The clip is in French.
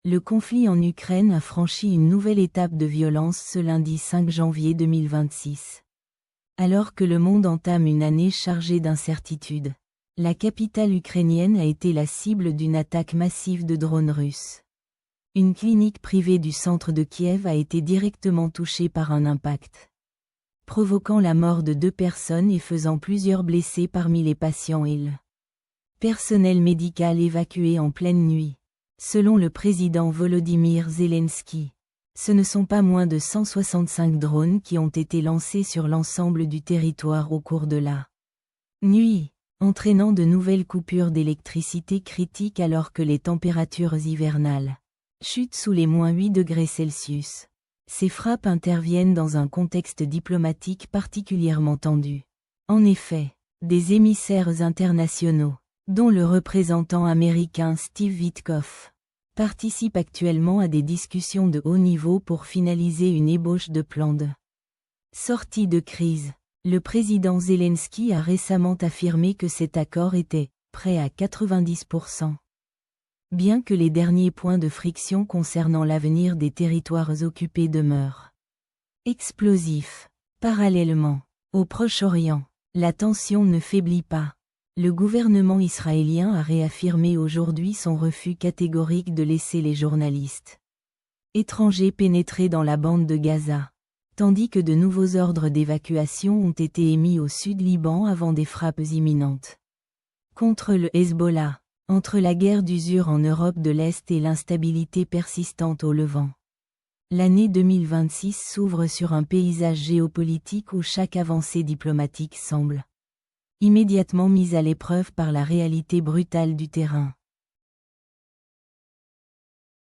Le conflit en Ukraine a franchi une nouvelle étape de violence ce lundi 5 janvier 2026. Alors que le monde entame une année chargée d'incertitudes, la capitale ukrainienne a été la cible d'une attaque massive de drones russes. Une clinique privée du centre de Kiev a été directement touchée par un impact, provoquant la mort de 2 personnes et faisant plusieurs blessés parmi les patients et le personnel médical évacué en pleine nuit. Selon le président Volodymyr Zelensky, ce ne sont pas moins de 165 drones qui ont été lancés sur l'ensemble du territoire au cours de la nuit, entraînant de nouvelles coupures d'électricité critiques alors que les températures hivernales chutent sous les -8 degrés Celsius. Ces frappes interviennent dans un contexte diplomatique particulièrement tendu. En effet, des émissaires internationaux, dont le représentant américain Steve Witkoff, participent actuellement à des discussions de haut niveau pour finaliser une ébauche de plan de sortie de crise. Le président Zelensky a récemment affirmé que cet accord était prêt à 90%. Bien que les derniers points de friction concernant l'avenir des territoires occupés demeurent explosifs. Parallèlement, au Proche-Orient, la tension ne faiblit pas. Le gouvernement israélien a réaffirmé aujourd'hui son refus catégorique de laisser les journalistes étrangers pénétrer dans la bande de Gaza, tandis que de nouveaux ordres d'évacuation ont été émis au Sud-Liban avant des frappes imminentes contre le Hezbollah. Entre la guerre d'usure en Europe de l'Est et l'instabilité persistante au Levant, l'année 2026 s'ouvre sur un paysage géopolitique où chaque avancée diplomatique semble immédiatement mise à l'épreuve par la réalité brutale du terrain.